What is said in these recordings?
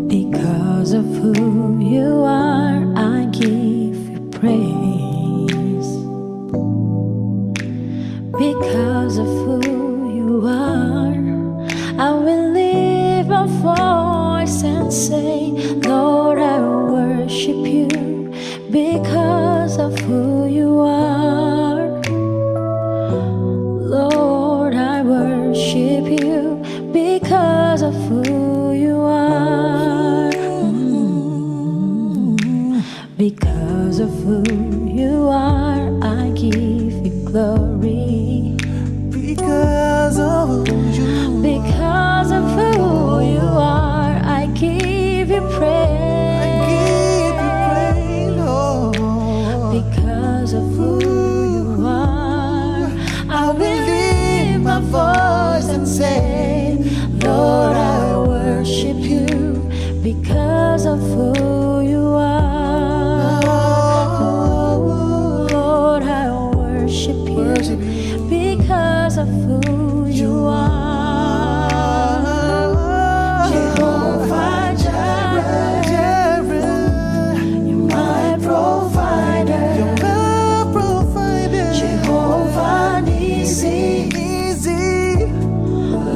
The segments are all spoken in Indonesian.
Because of who you are, I give you praise. Because of who you are, I will lift my voice and say, Lord, I worship you. Because of who you are, Lord, I worship you. Because of who you are, because of who you are, I give you glory. Because of you, Because of who you are, I give you praise. I give you praise, Lord. Because of who you are, I will lift my voice and say, Lord, I worship you. Because of who you are, Lord, I worship you. worship you. Because of who you are, Jehovah Jireh, you're my provider. You're my provider. Jehovah Nissi, Easy.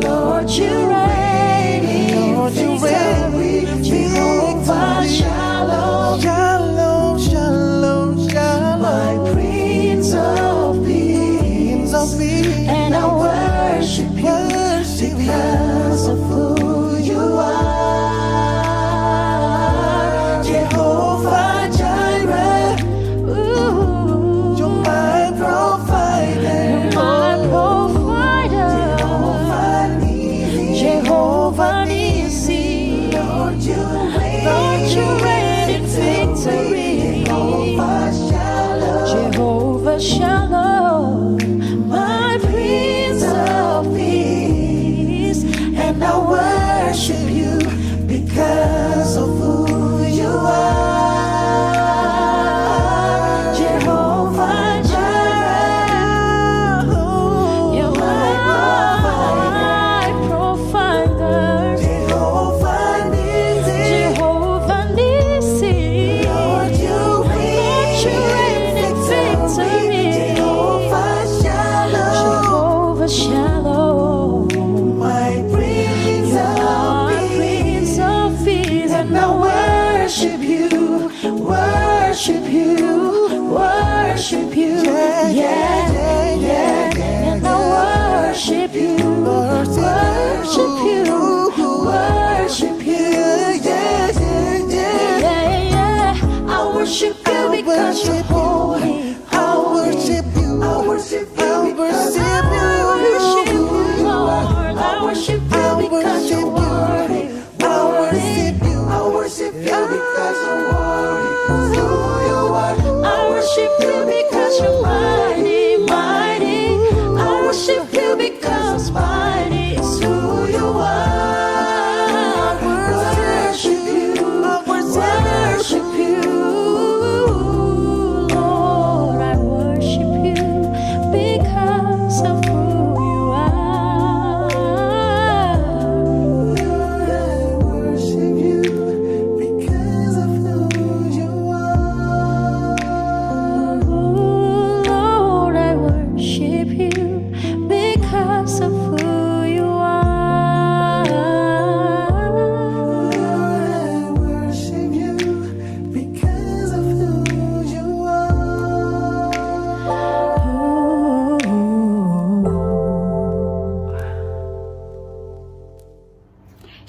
Lord, you reign in Lord, you reign victory. Jehovah Shalom, Shalom, shalom, my shalom. Prince of Peace, Of me. and I worship you. Worship Because of who you are, Jehovah Jireh, ooh, You're my provider. my provider, Jehovah Nissi, Lord, you reign in victory. Jehovah Shalom, my Prince of Peace, and I worship you because of who you are, Jehovah Jireh, you're my provider, Jehovah Nissi, Lord, you reign in victory. Jehovah Shalom, My Prince Prince of Peace, and I worship you, worship you, worship you, yeah, and I worship you, worship you, worship you, yeah, I worship you because you're holy. I worship you. I worship you. I worship you. Lord, I worship you because you're worthy. I worship you. I worship you because you're worthy. Who you are. I worship you because you're mighty, mighty. I worship you because mighty is who you are. Worship you, worship you, Lord. I worship you because of who you are. I worship you because of who you are. Lord, I worship you because of who you are. I worship you because of who you are.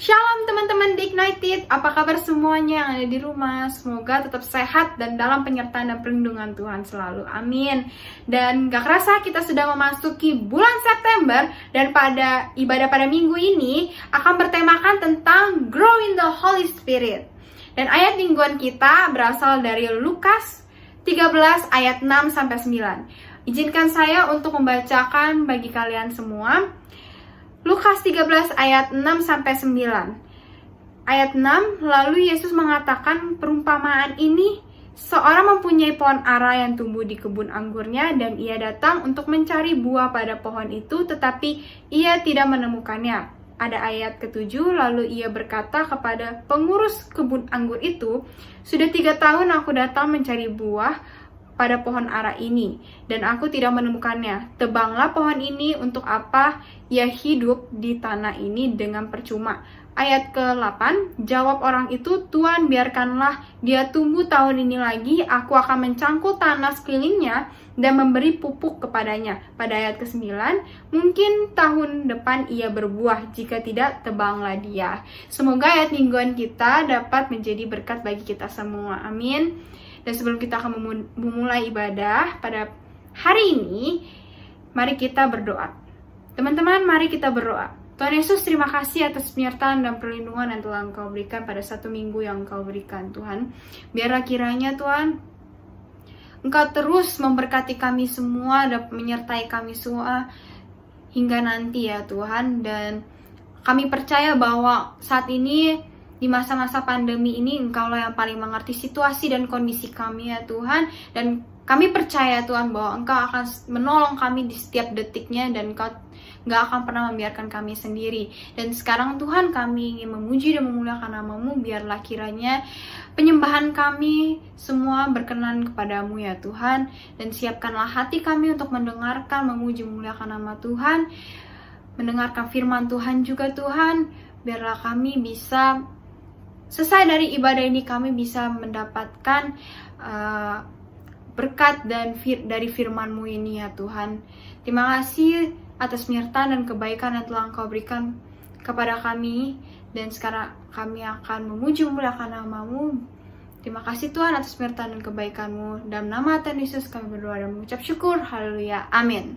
Shalom teman-teman di Ignited, apa kabar semuanya yang ada di rumah? Semoga tetap sehat dan dalam penyertaan dan perlindungan Tuhan selalu, amin. Dan gak kerasa kita sudah memasuki bulan September, dan pada ibadah pada minggu ini akan bertemakan tentang Grow in the Holy Spirit. Dan ayat mingguan kita berasal dari Lukas 13 ayat 6-9. Izinkan saya untuk membacakan bagi kalian semua. Lukas 13 ayat 6-9. Ayat 6, lalu Yesus mengatakan perumpamaan ini, seorang mempunyai pohon ara yang tumbuh di kebun anggurnya, dan ia datang untuk mencari buah pada pohon itu, tetapi ia tidak menemukannya. ada ayat ke-7, lalu ia berkata kepada pengurus kebun anggur itu, "Sudah 3 tahun aku datang mencari buah pada pohon ara ini, dan aku tidak menemukannya. Tebanglah pohon ini, untuk apa ia hidup di tanah ini dengan percuma?" Ayat ke-8, jawab orang itu, "Tuan, biarkanlah dia tumbuh tahun ini lagi, aku akan mencangkul tanah sekelilingnya dan memberi pupuk kepadanya." Pada ayat ke-9, mungkin tahun depan ia berbuah, jika tidak, tebanglah dia. Semoga ayat mingguan kita dapat menjadi berkat bagi kita semua. Amin. Dan sebelum kita akan memulai ibadah pada hari ini, mari kita berdoa. Teman-teman, mari kita berdoa. Tuhan Yesus, terima kasih atas penyertaan dan perlindungan yang telah Engkau berikan pada 1 minggu yang Engkau berikan, Tuhan. Biarlah kiranya, Tuhan, Engkau terus memberkati kami semua dan menyertai kami semua hingga nanti ya Tuhan. Dan kami percaya bahwa saat ini, di masa-masa pandemi ini, Engkaulah yang paling mengerti situasi dan kondisi kami ya Tuhan. Dan kami percaya Tuhan bahwa Engkau akan menolong kami di setiap detiknya, dan Engkau gak akan pernah membiarkan kami sendiri. Dan sekarang Tuhan, kami ingin memuji dan memuliakan nama-Mu. Biarlah kiranya penyembahan kami semua berkenan kepadamu ya Tuhan. Dan siapkanlah hati kami untuk mendengarkan, memuji, memuliakan nama Tuhan, mendengarkan firman Tuhan juga Tuhan. Biarlah kami bisa, selesai dari ibadah ini, kami bisa mendapatkan berkat dan dari firman-Mu ini ya Tuhan. Terima kasih atas penyertaan dan kebaikan yang telah Engkau berikan kepada kami. Dan sekarang kami akan memuji memuliakan nama-Mu. Terima kasih Tuhan atas penyertaan dan kebaikan-Mu. Dalam nama Tuhan Yesus kami berdoa dan mengucap syukur. Haleluya. Amin.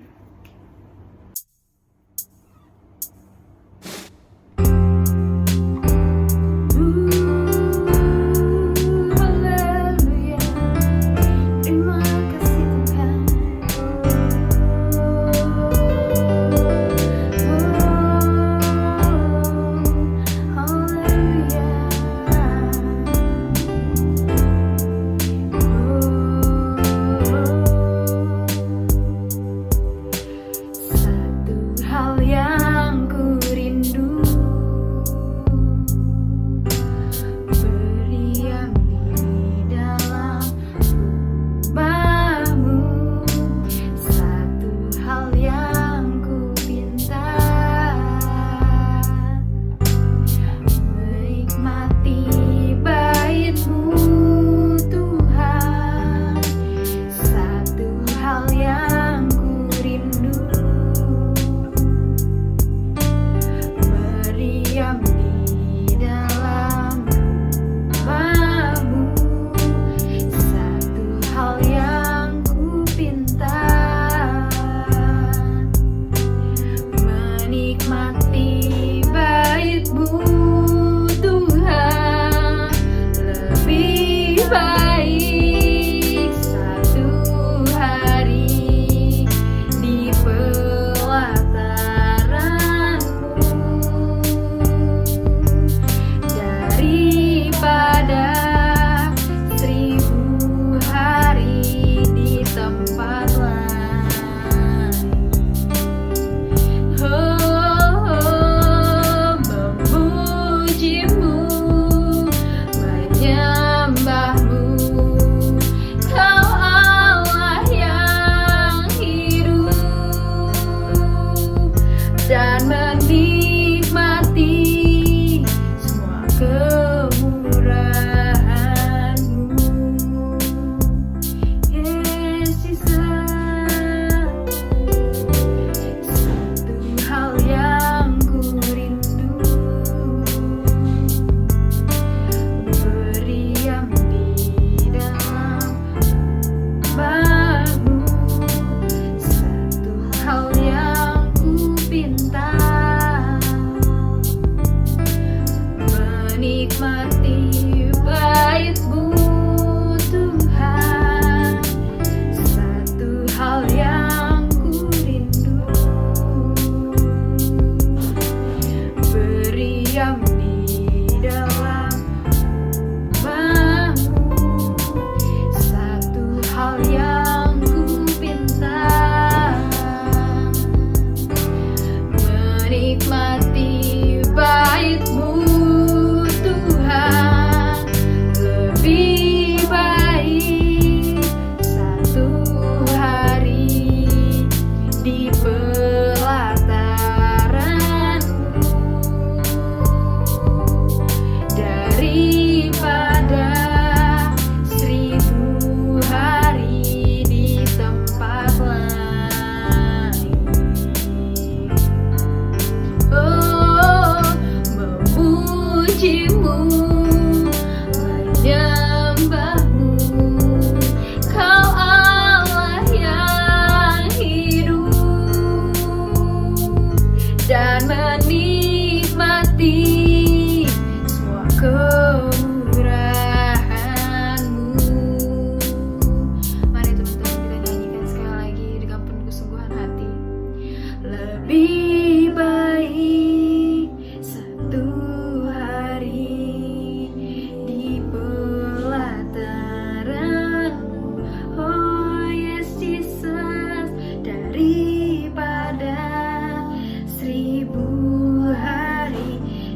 menikmati menikmati semua kemurahan-Mu. Mari teman-teman kita nyanyikan sekali lagi dengan penuh kesungguhan hati. Lebih baik satu hari di pelataran-Mu, oh yes Jesus, daripada 1000 hari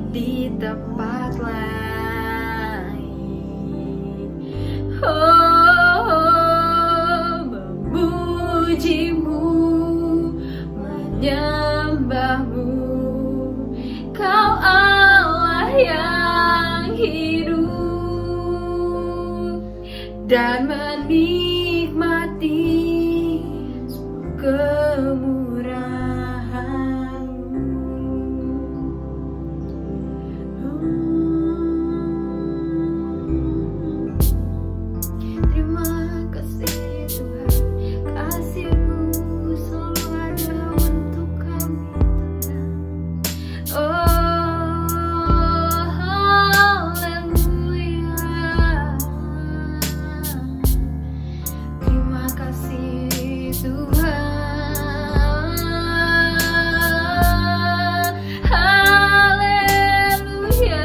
di tempat lain. Oh, memuji-Mu, menyembah-Mu, Kau Allah yang hidup, dan menikmati semua kemurahan-Mu. Terima kasih Tuhan, kasih-Mu selalu ada untuk kami Tuhan. Oh, haleluya. Terima kasih Tuhan. Haleluya.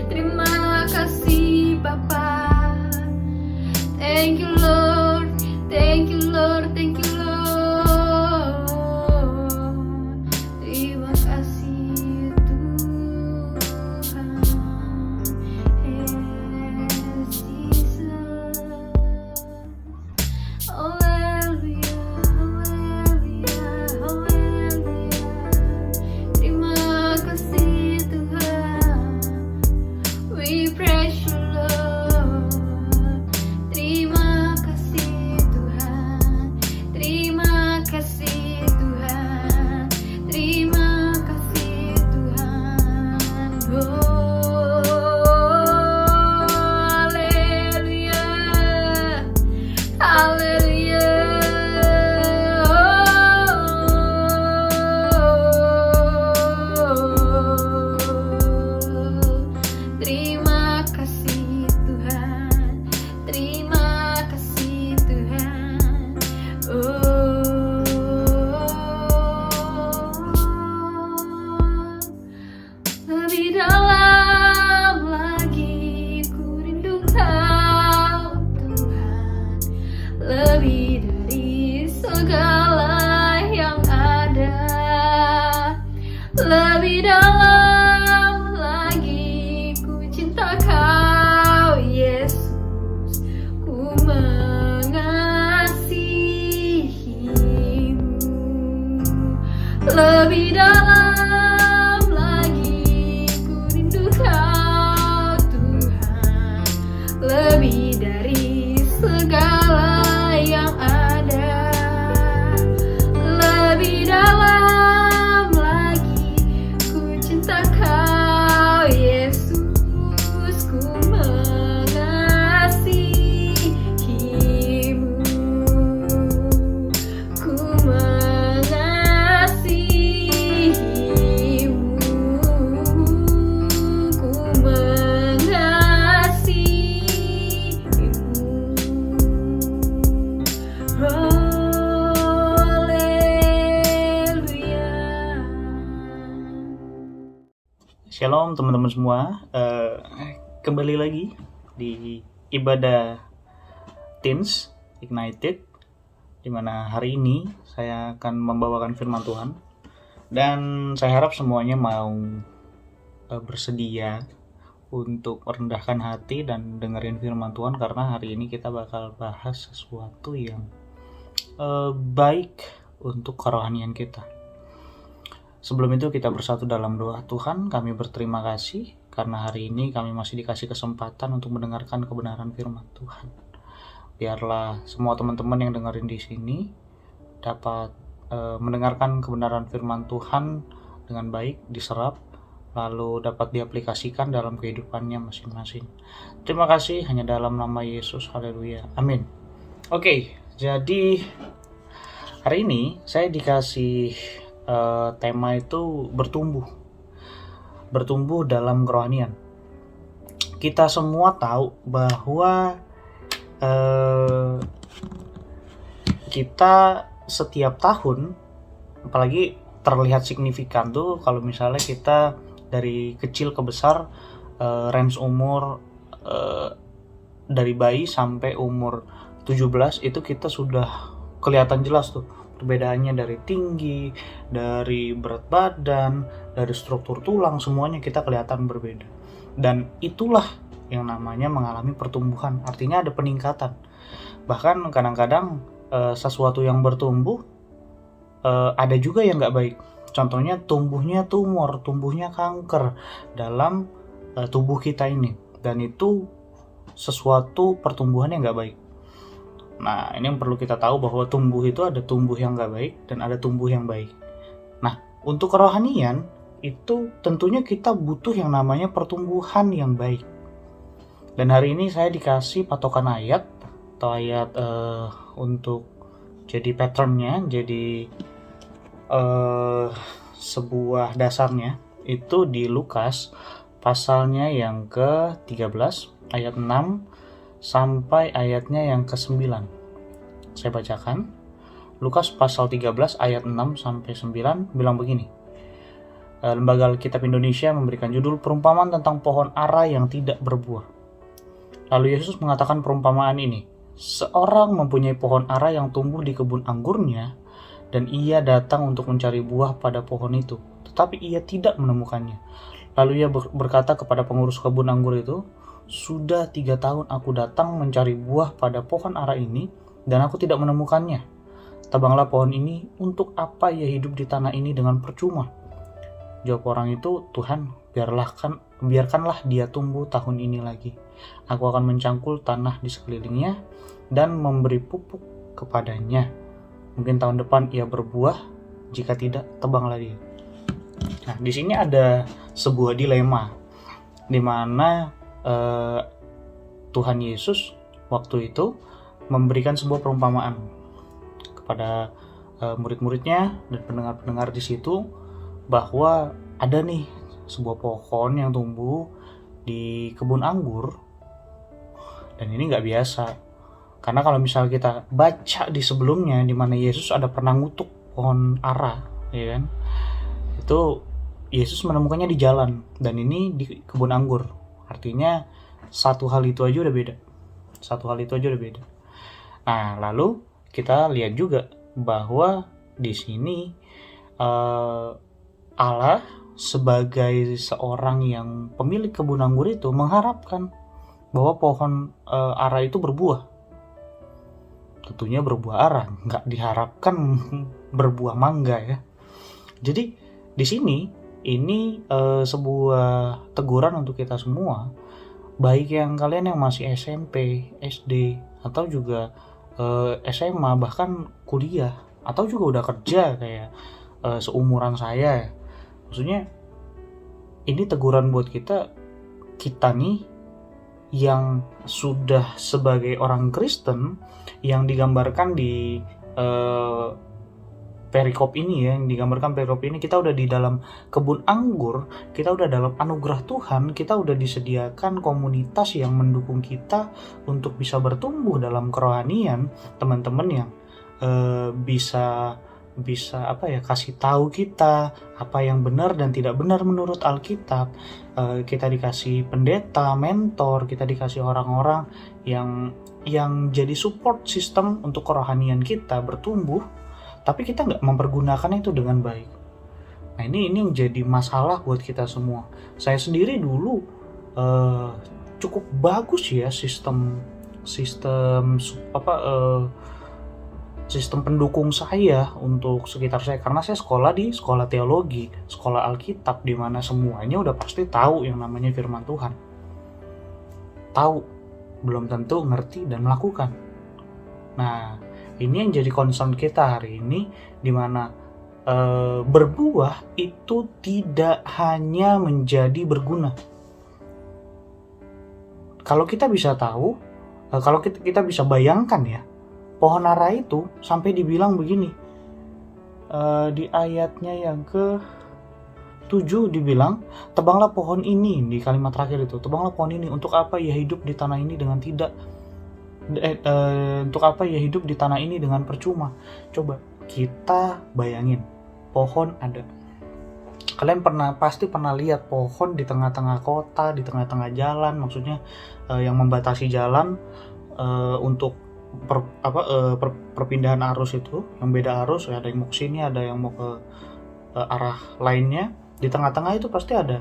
Terima kasih Bapa. Thank you Lord, thank you Lord, thank you Lord. Terima kasih Tuhan. Yes, Jesus. Haleluya, haleluya, haleluya. Terima kasih Tuhan. We praise you Lord. Terima kasih Tuhan. Terima kasih Tuhan. Terima kasih Tuhan. Oh, haleluya. Haleluya. Terima kasih Tuhan. Terima kasih Tuhan. Lebih dalam lagi ku rindu Kau Tuhan, lebih dari segala yang ada. Lebih dalam lagi ku cinta Kau Yesus, ku mengasihi-Mu. Lebih dalam lagi ku rindu Kau Tuhan, lebih dari segala yang ada. Lebih dalam lagi ku cinta Kau Yesus, ku mengasihi-Mu. Ku mengasihi-Mu. Ku mengasihi-Mu. Haleluya. Shalom teman-teman semua, kembali lagi di ibadah Teens Ignited, dimana hari ini saya akan membawakan firman Tuhan, dan saya harap semuanya mau bersedia untuk merendahkan hati dan dengerin firman Tuhan, karena hari ini kita bakal bahas sesuatu yang baik untuk kerohanian kita. Sebelum itu kita bersatu dalam doa. Tuhan, kami berterima kasih karena hari ini kami masih dikasih kesempatan untuk mendengarkan kebenaran firman Tuhan. Biarlah semua teman-teman yang dengerin di sini dapat mendengarkan kebenaran firman Tuhan dengan baik, diserap, lalu dapat diaplikasikan dalam kehidupannya masing-masing. Terima kasih hanya dalam nama Yesus. Haleluya. Amin. Oke, jadi Hari ini saya dikasih tema itu bertumbuh dalam kerohanian. Kita semua tahu bahwa kita setiap tahun, apalagi terlihat signifikan tuh kalau misalnya kita dari kecil ke besar, range umur dari bayi sampai umur 17 itu kita sudah kelihatan jelas tuh perbedaannya, dari tinggi, dari berat badan, dari struktur tulang, semuanya kita kelihatan berbeda. Dan itulah yang namanya mengalami pertumbuhan, artinya ada peningkatan. Bahkan kadang-kadang sesuatu yang bertumbuh ada juga yang nggak baik. Contohnya tumbuhnya tumor, tumbuhnya kanker dalam tubuh kita ini, dan itu sesuatu pertumbuhan yang nggak baik. Nah, ini yang perlu kita tahu, bahwa tumbuh itu ada tumbuh yang nggak baik dan ada tumbuh yang baik. Nah, untuk kerohanian itu tentunya kita butuh yang namanya pertumbuhan yang baik. Dan hari ini saya dikasih patokan ayat atau ayat untuk jadi patternnya, jadi sebuah dasarnya itu di Lukas pasalnya yang ke-13 ayat 6 sampai ayatnya yang ke-9. Saya bacakan. Lukas pasal 13 ayat 6 sampai 9 bilang begini. Lembaga Alkitab Indonesia memberikan judul perumpamaan tentang pohon ara yang tidak berbuah. Lalu Yesus mengatakan perumpamaan ini. Seorang mempunyai pohon ara yang tumbuh di kebun anggurnya, dan ia datang untuk mencari buah pada pohon itu, tetapi ia tidak menemukannya. Lalu ia berkata kepada pengurus kebun anggur itu, "Sudah 3 tahun aku datang mencari buah pada pohon ara ini, dan aku tidak menemukannya. Tebanglah pohon ini, untuk apa ia hidup di tanah ini dengan percuma?" Jawab orang itu, "Tuhan, biarkanlah dia tumbuh tahun ini lagi. Aku akan mencangkul tanah di sekelilingnya dan memberi pupuk kepadanya. Mungkin tahun depan ia berbuah, jika tidak, tebanglah dia." Nah, di sini ada sebuah dilema, di mana Tuhan Yesus waktu itu memberikan sebuah perumpamaan kepada murid-muridnya dan pendengar-pendengar di situ, bahwa ada nih sebuah pohon yang tumbuh di kebun anggur, dan ini nggak biasa. Karena kalau misalnya kita baca di sebelumnya, di mana Yesus ada pernah ngutuk pohon ara, ya kan? Itu Yesus menemukannya di jalan, dan ini di kebun anggur. Artinya satu hal itu aja udah beda. Nah, lalu kita lihat juga bahwa di sini Allah sebagai seorang yang pemilik kebun anggur itu mengharapkan bahwa pohon ara itu berbuah. Tentunya berbuah ara, nggak diharapkan berbuah mangga ya. Jadi di sini ini sebuah teguran untuk kita semua, baik yang kalian yang masih SMP, SD, atau juga SMA, bahkan kuliah, atau juga udah kerja kayak seumuran saya. Maksudnya ini teguran buat kita nih yang sudah sebagai orang Kristen, yang digambarkan di perikop ini ya, yang digambarkan perikop ini, kita udah di dalam kebun anggur, kita udah dalam anugerah Tuhan, kita udah disediakan komunitas yang mendukung kita untuk bisa bertumbuh dalam kerohanian, teman-teman yang bisa kasih tahu kita apa yang benar dan tidak benar menurut Alkitab. Kita dikasih pendeta, mentor, kita dikasih orang-orang yang jadi support system untuk kerohanian kita bertumbuh, tapi kita nggak mempergunakan itu dengan baik. Nah, ini yang jadi masalah buat kita semua. Saya sendiri dulu cukup bagus ya sistem pendukung saya untuk sekitar saya, karena saya sekolah di sekolah teologi, sekolah Alkitab, di mana semuanya udah pasti tahu yang namanya firman Tuhan. Tahu, belum tentu ngerti dan melakukan. Nah, ini yang jadi concern kita hari ini, di mana berbuah itu tidak hanya menjadi berguna. Kalau kita bisa tahu, kalau kita bisa bayangkan ya, pohon ara itu sampai dibilang begini, Di ayatnya yang ke 7 dibilang, tebanglah pohon ini, di kalimat terakhir itu, tebanglah pohon ini, untuk apa ia hidup di tanah ini dengan tidak untuk apa ia hidup di tanah ini dengan percuma. Coba kita bayangin, pohon ada. Kalian pasti pernah lihat pohon di tengah-tengah kota, di tengah-tengah jalan, maksudnya yang membatasi jalan untuk perpindahan arus itu, yang beda arus, ada yang mau ke sini, ada yang mau ke arah lainnya. Di tengah-tengah itu pasti ada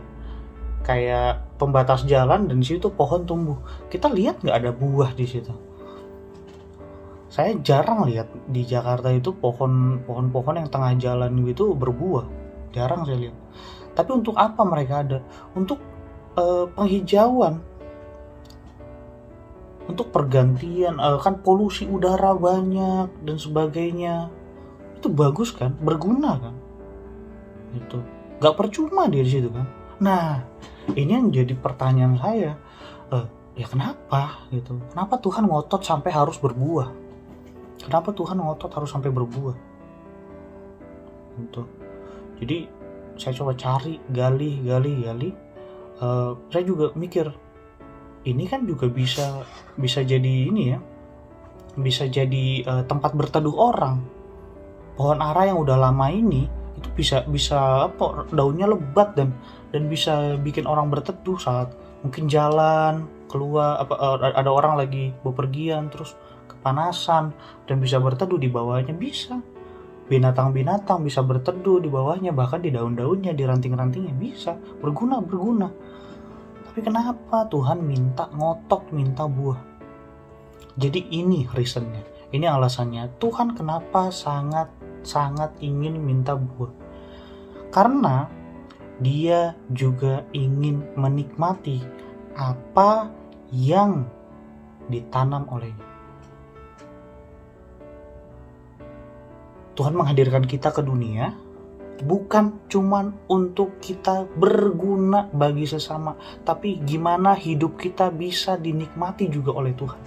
kayak pembatas jalan, dan di situ pohon tumbuh. Kita lihat nggak ada buah di situ? Saya jarang lihat di Jakarta itu pohon-pohon yang tengah jalan gitu berbuah. Jarang saya lihat. Tapi untuk apa mereka ada? Untuk penghijauan, untuk pergantian, kan polusi udara banyak dan sebagainya. Itu bagus kan, berguna kan, itu nggak percuma dia di situ kan. Nah, ini yang jadi pertanyaan saya, ya kenapa gitu? Kenapa Tuhan ngotot sampai harus berbuah? Kenapa Tuhan ngotot harus sampai berbuah? Gitu. Jadi saya coba cari, gali. Saya juga mikir, ini kan juga bisa jadi ini ya, bisa jadi tempat berteduh orang. Pohon ara yang udah lama ini itu bisa daunnya lebat dan bisa bikin orang berteduh saat mungkin jalan keluar, ada orang lagi bepergian terus kepanasan, dan bisa berteduh di bawahnya. Bisa binatang-binatang bisa berteduh di bawahnya, bahkan di daun-daunnya, di ranting-rantingnya, bisa berguna. Tapi kenapa Tuhan ngotot minta buah? Jadi ini reasonnya, ini alasannya Tuhan kenapa sangat ingin minta buah. Karena dia juga ingin menikmati apa yang ditanam olehnya. Tuhan menghadirkan kita ke dunia bukan cuman untuk kita berguna bagi sesama, tapi gimana hidup kita bisa dinikmati juga oleh Tuhan.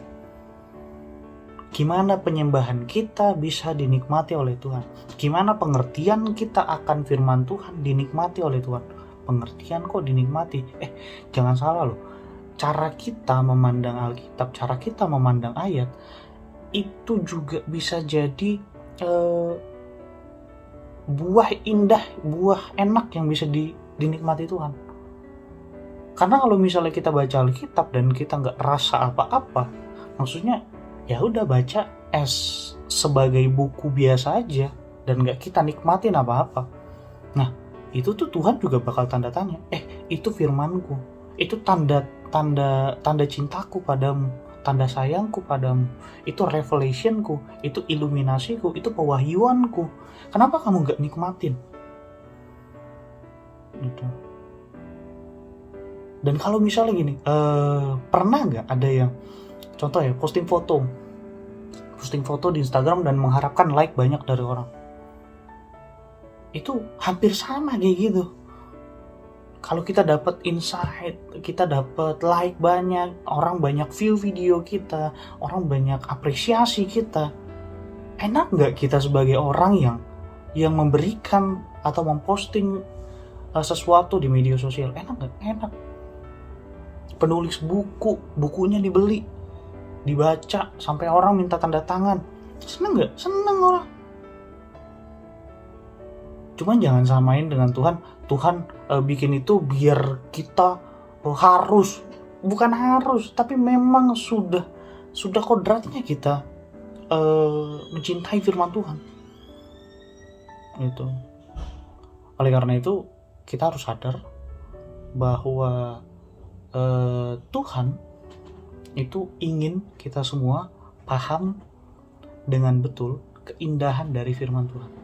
Gimana penyembahan kita bisa dinikmati oleh Tuhan. Gimana pengertian kita akan firman Tuhan dinikmati oleh Tuhan. Pengertian kok dinikmati? Jangan salah loh. Cara kita memandang Alkitab, cara kita memandang ayat, itu juga bisa jadi buah indah, buah enak yang bisa dinikmati Tuhan. Karena kalau misalnya kita baca Alkitab dan kita nggak rasa apa-apa, maksudnya ya udah baca sebagai buku biasa aja dan nggak kita nikmatin apa-apa. Nah, itu tuh Tuhan juga bakal tanda tanya. Itu firmanku, itu tanda cintaku padamu, tanda sayangku padamu, itu revelationku, itu iluminasiku, itu pewahyuanku. Kenapa kamu nggak nikmatin? Gitu. Dan kalau misalnya gini, pernah nggak ada yang contoh ya, posting foto di Instagram dan mengharapkan like banyak dari orang? Itu hampir sama kayak gitu. Kalau kita dapat insight, kita dapat like banyak, orang banyak view video kita, orang banyak apresiasi kita, enak nggak kita sebagai orang yang memberikan atau memposting sesuatu di media sosial? Enak nggak? Enak. Penulis bukunya dibeli, dibaca sampai orang minta tanda tangan, seneng nggak? Seneng orang. Cuman jangan samain dengan Tuhan. Tuhan bikin itu biar kita bukan harus, tapi memang sudah kodratnya kita mencintai firman Tuhan. Itu. Oleh karena itu kita harus sadar bahwa Tuhan itu ingin kita semua paham dengan betul keindahan dari firman Tuhan.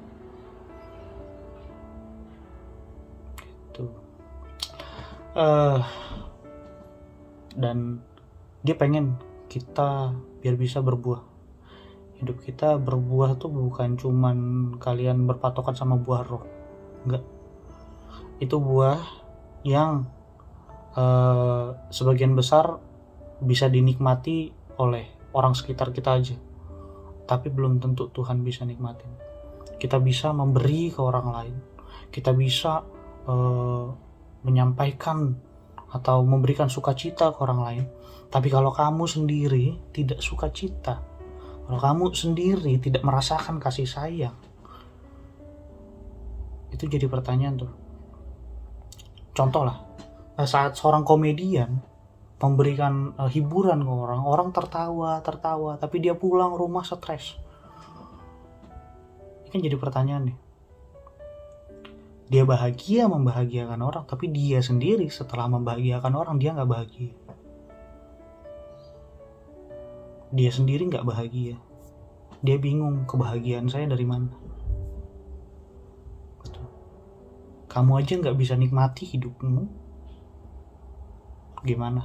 Dan dia pengen kita biar bisa berbuah. Hidup kita berbuah tuh bukan cuman kalian berpatokan sama buah roh, enggak. Itu buah yang sebagian besar bisa dinikmati oleh orang sekitar kita aja, tapi belum tentu Tuhan bisa nikmatin. kita bisa memberi ke orang lain, kita bisa menyampaikan atau memberikan sukacita ke orang lain. Tapi kalau kamu sendiri tidak sukacita, kalau kamu sendiri tidak merasakan kasih sayang, itu jadi pertanyaan tuh. Contoh lah, saat seorang komedian memberikan hiburan ke orang, orang tertawa, tapi dia pulang rumah stres. Ini kan jadi pertanyaan nih. Dia bahagia membahagiakan orang, tapi dia sendiri setelah membahagiakan orang, dia nggak bahagia. Dia sendiri nggak bahagia. Dia bingung, kebahagiaan saya dari mana. Betul. Kamu aja nggak bisa nikmati hidupmu, gimana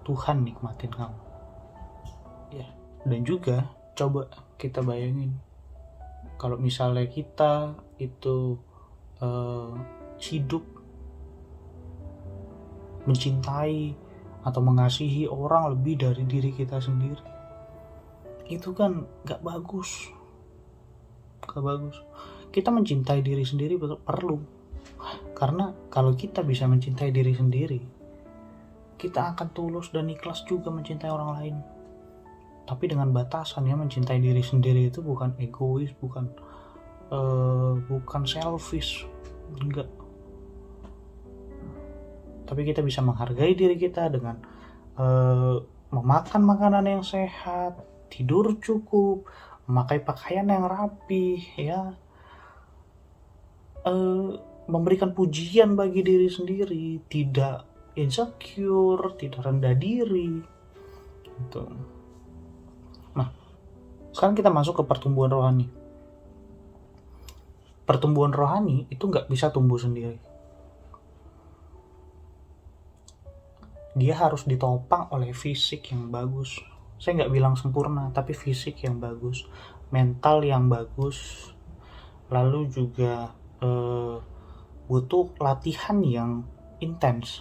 Tuhan nikmatin kamu? Ya. Dan juga coba kita bayangin, kalau misalnya kita itu hidup mencintai atau mengasihi orang lebih dari diri kita sendiri, itu kan gak bagus. Kita mencintai diri sendiri perlu, karena kalau kita bisa mencintai diri sendiri, kita akan tulus dan ikhlas juga mencintai orang lain. Tapi dengan batasan ya, mencintai diri sendiri itu bukan egois, bukan selfish, enggak. Tapi kita bisa menghargai diri kita dengan memakan makanan yang sehat, tidur cukup, memakai pakaian yang rapi, ya, memberikan pujian bagi diri sendiri, tidak insecure, tidak rendah diri, gitu. Nah, sekarang kita masuk ke pertumbuhan rohani. Pertumbuhan rohani itu nggak bisa tumbuh sendiri. Dia harus ditopang oleh fisik yang bagus. Saya nggak bilang sempurna, tapi fisik yang bagus, mental yang bagus, lalu juga butuh latihan yang intens.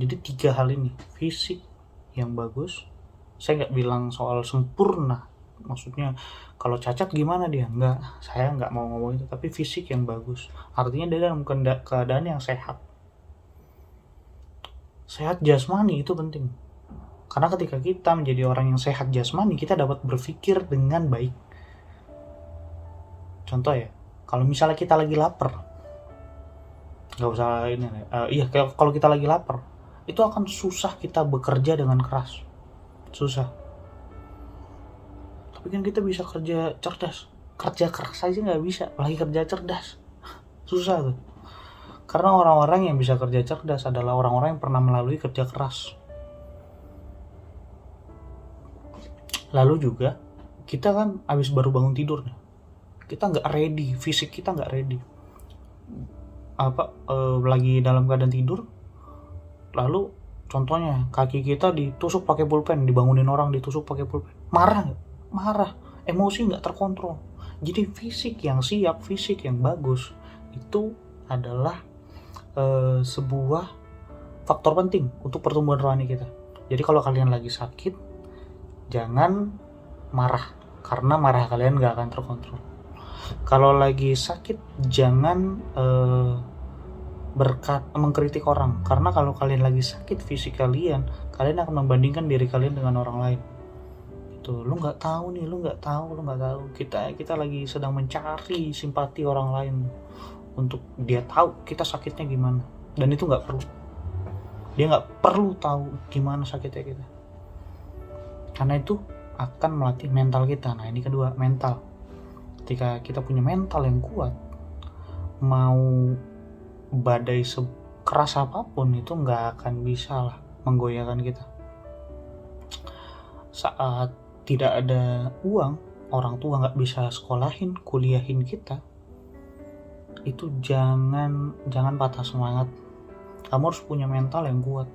Jadi 3 hal ini, fisik yang bagus. Saya nggak bilang soal sempurna, maksudnya kalau cacat gimana dia, enggak, saya nggak mau ngomong itu, tapi fisik yang bagus, artinya dia dalam keadaan yang sehat jasmani. Itu penting, karena ketika kita menjadi orang yang sehat jasmani, kita dapat berpikir dengan baik. Contoh ya, kalau misalnya kita lagi lapar, nggak usah ini, kalau kita lagi lapar, itu akan susah kita bekerja dengan keras, susah. Tapi kan kita bisa kerja cerdas. Kerja keras aja nggak bisa, apalagi kerja cerdas. Susah tuh. Karena orang-orang yang bisa kerja cerdas adalah orang-orang yang pernah melalui kerja keras. Lalu juga, kita kan abis baru bangun tidur nih. Kita nggak ready, fisik kita nggak ready. Lagi dalam keadaan tidur, lalu contohnya kaki kita ditusuk pakai pulpen, dibangunin orang ditusuk pakai pulpen. Marah, emosi nggak terkontrol. Jadi fisik yang siap, fisik yang bagus, itu adalah sebuah faktor penting untuk pertumbuhan rohani kita. Jadi kalau kalian lagi sakit, jangan marah, karena marah kalian nggak akan terkontrol. Kalau lagi sakit, jangan mengkritik orang, karena kalau kalian lagi sakit fisik kalian akan membandingkan diri kalian dengan orang lain. Tuh, lu nggak tahu. Kita lagi sedang mencari simpati orang lain untuk dia tahu kita sakitnya gimana, dan itu nggak perlu. Dia nggak perlu tahu gimana sakitnya kita, karena itu akan melatih mental kita. Nah, ini kedua, mental. Ketika kita punya mental yang kuat, mau badai sekeras apapun itu nggak akan bisa lah menggoyahkan kita. Saat tidak ada uang, orang tua nggak bisa sekolahin, kuliahin kita, itu jangan patah semangat. Kamu harus punya mental yang kuat.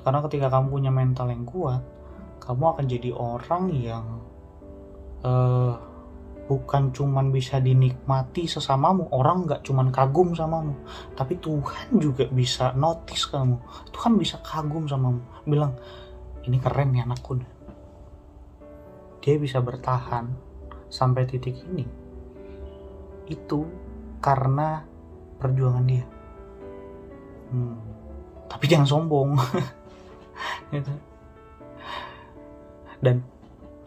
Karena ketika kamu punya mental yang kuat, kamu akan jadi orang yang bukan cuman bisa dinikmati sesamamu. Orang nggak cuman kagum samamu, tapi Tuhan juga bisa notice kamu. Tuhan bisa kagum samamu, bilang, ini keren nih anakku. dia bisa bertahan sampai titik ini, itu karena perjuangan dia. Tapi jangan sombong. Gitu. Dan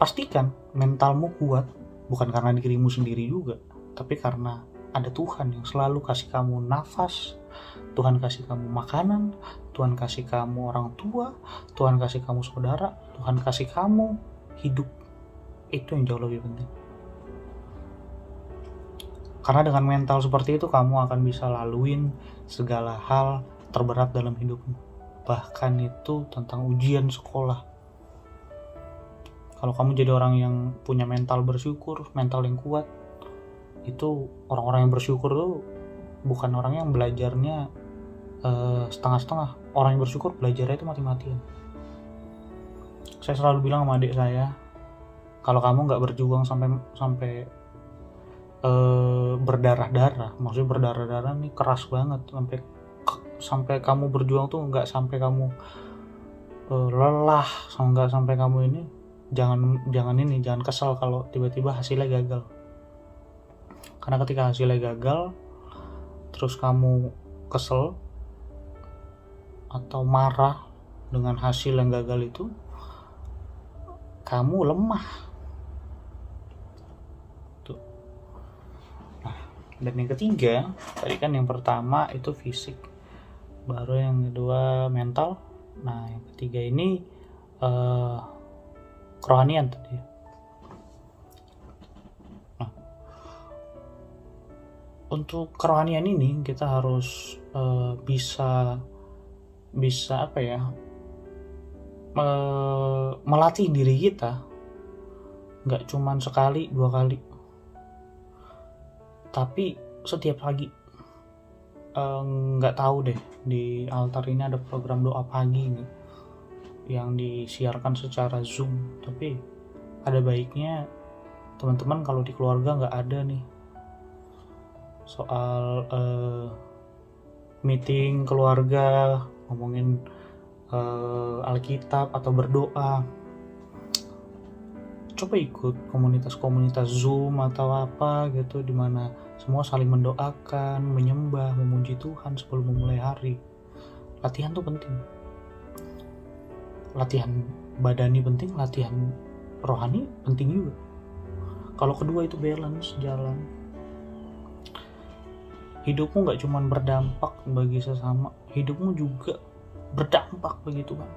pastikan mentalmu kuat, bukan karena dirimu sendiri juga, tapi karena ada Tuhan yang selalu kasih kamu nafas, Tuhan kasih kamu makanan, Tuhan kasih kamu orang tua, Tuhan kasih kamu saudara, Tuhan kasih kamu hidup. Itu yang jauh lebih penting. Karena dengan mental seperti itu kamu akan bisa laluin segala hal terberat dalam hidupmu. Bahkan itu tentang ujian sekolah. Kalau kamu jadi orang yang punya mental bersyukur, mental yang kuat, itu orang-orang yang bersyukur tuh bukan orang yang belajarnya setengah-setengah. Orang yang bersyukur belajarnya itu mati-matian. Saya selalu bilang sama adik saya, kalau kamu nggak berjuang sampai berdarah-darah, maksudnya berdarah-darah nih keras banget, sampai kamu berjuang tuh nggak sampai kamu lelah, nggak sampai kamu ini, jangan kesel kalau tiba-tiba hasilnya gagal. Karena ketika hasilnya gagal, terus kamu kesel atau marah dengan hasil yang gagal itu, kamu lemah. Tuh. Nah, dan yang ketiga, tadi kan yang pertama itu fisik, baru yang kedua mental. Nah, yang ketiga ini kerohanian tadi. Nah, untuk kerohanian ini kita harus bisa apa ya, melatih diri kita, nggak cuman sekali 2 kali, tapi setiap pagi. Nggak tahu deh, di altar ini ada program doa pagi nih yang disiarkan secara Zoom, tapi ada baiknya teman-teman kalau di keluarga nggak ada nih soal meeting keluarga ngomongin Alkitab atau berdoa, coba ikut komunitas-komunitas Zoom atau apa gitu, dimana semua saling mendoakan, menyembah, memuji Tuhan sebelum memulai hari. Latihan tuh penting. Latihan badani penting, latihan rohani penting juga. Kalau kedua itu balance, jalan. Hidupmu gak cuma berdampak bagi sesama, hidupmu juga berdampak bagi Tuhan.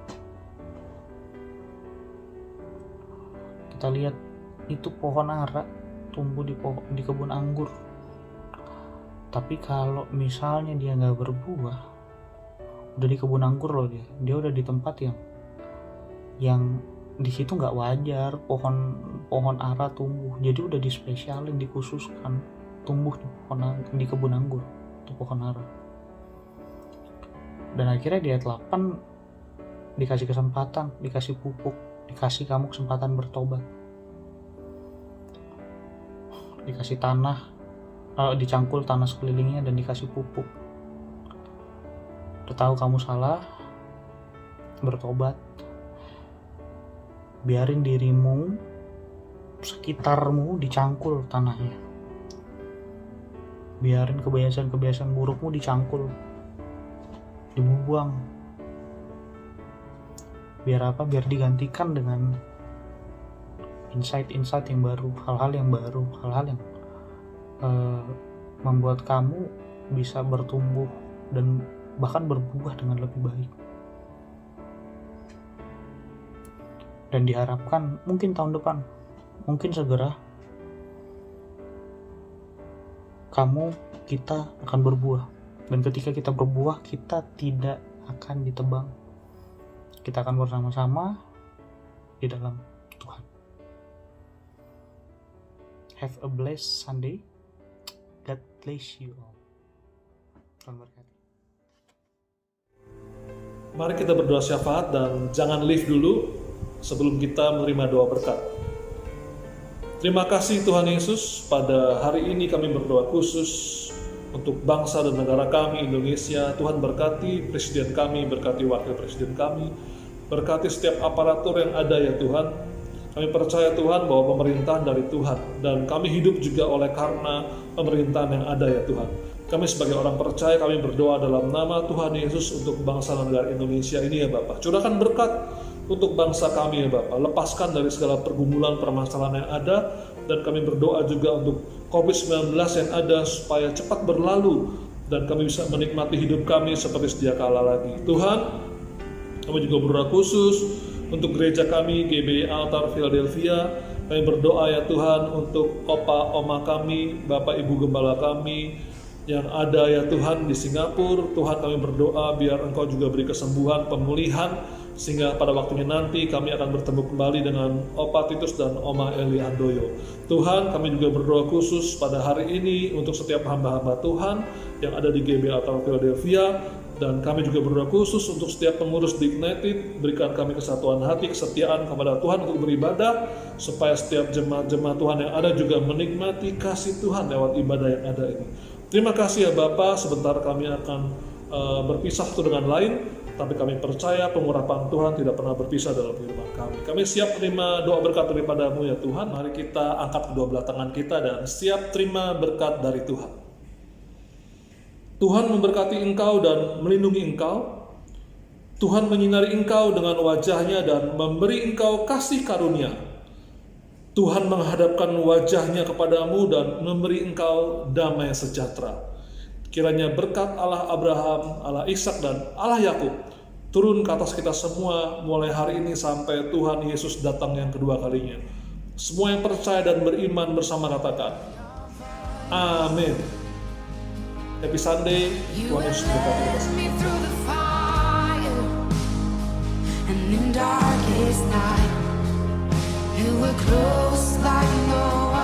Kita lihat itu pohon ara tumbuh di kebun anggur. Tapi kalau misalnya dia gak berbuah, udah di kebun anggur loh, dia udah di tempat yang di situ nggak wajar pohon ara tumbuh, jadi udah dispesialin, dikhususkan tumbuh di kebun anggur itu pohon ara. Dan akhirnya di ayat 8 dikasih kesempatan, dikasih pupuk, dikasih kamu kesempatan bertobat, dikasih tanah, dicangkul tanah sekelilingnya dan dikasih pupuk. Udah tahu kamu salah, bertobat. Biarin dirimu, sekitarmu dicangkul tanahnya. Biarin kebiasaan-kebiasaan burukmu dicangkul, dibuang. Biar apa? Biar digantikan dengan insight-insight yang baru, hal-hal yang baru, hal-hal yang membuat kamu bisa bertumbuh dan bahkan berbuah dengan lebih baik. Dan diharapkan mungkin tahun depan, mungkin segera kita akan berbuah. Dan ketika kita berbuah, kita tidak akan ditebang. Kita akan bersama-sama di dalam Tuhan. Have a blessed Sunday. God bless you all. Tuhan berkati. Mari kita berdoa syafaat dan jangan leave dulu sebelum kita menerima doa berkat. Terima kasih Tuhan Yesus, pada hari ini kami berdoa khusus untuk bangsa dan negara kami, Indonesia. Tuhan berkati presiden kami, berkati wakil presiden kami, berkati setiap aparatur yang ada ya Tuhan. Kami percaya Tuhan bahwa pemerintahan dari Tuhan, dan kami hidup juga oleh karena pemerintahan yang ada ya Tuhan. Kami sebagai orang percaya, kami berdoa dalam nama Tuhan Yesus untuk bangsa dan negara Indonesia ini ya Bapak. Curahkan berkat untuk bangsa kami ya Bapak. Lepaskan dari segala pergumulan permasalahan yang ada, dan kami berdoa juga untuk COVID-19 yang ada supaya cepat berlalu dan kami bisa menikmati hidup kami seperti sedia kala lagi. Tuhan, kami juga berdoa khusus untuk gereja kami, GBI Altar Philadelphia. Kami berdoa ya Tuhan untuk Opa, Oma kami, Bapak Ibu Gembala kami yang ada ya Tuhan di Singapura. Tuhan, kami berdoa biar Engkau juga beri kesembuhan, pemulihan, sehingga pada waktunya nanti kami akan bertemu kembali dengan Opa Titus dan Oma Eli Handoyo. Tuhan, kami juga berdoa khusus pada hari ini untuk setiap hamba-hamba Tuhan yang ada di GBI Altar Philadelphia. Dan kami juga berdoa khusus untuk setiap pengurus di Ignited, berikan kami kesatuan hati, kesetiaan kepada Tuhan untuk beribadah, supaya setiap jemaat-jemaat Tuhan yang ada juga menikmati kasih Tuhan lewat ibadah yang ada ini. Terima kasih ya Bapa, sebentar kami akan berpisah satu dengan lain, tapi kami percaya pengurapan Tuhan tidak pernah berpisah dalam kehidupan kami. Kami siap menerima doa berkat daripada-Mu ya Tuhan. Mari kita angkat kedua belah tangan kita dan siap terima berkat dari Tuhan. Tuhan memberkati engkau dan melindungi engkau. Tuhan menyinari engkau dengan wajahnya dan memberi engkau kasih karunia. Tuhan menghadapkan wajahnya kepadamu dan memberi engkau damai sejahtera. Kiranya berkat Allah Abraham, Allah Ishak dan Allah Yakub turun ke atas kita semua mulai hari ini sampai Tuhan Yesus datang yang kedua kalinya. Semua yang percaya dan beriman bersama katakan, amin. Happy Sunday, Tuhan Yesus memberkati kita semua. through the fire and in darkest night, you were close like no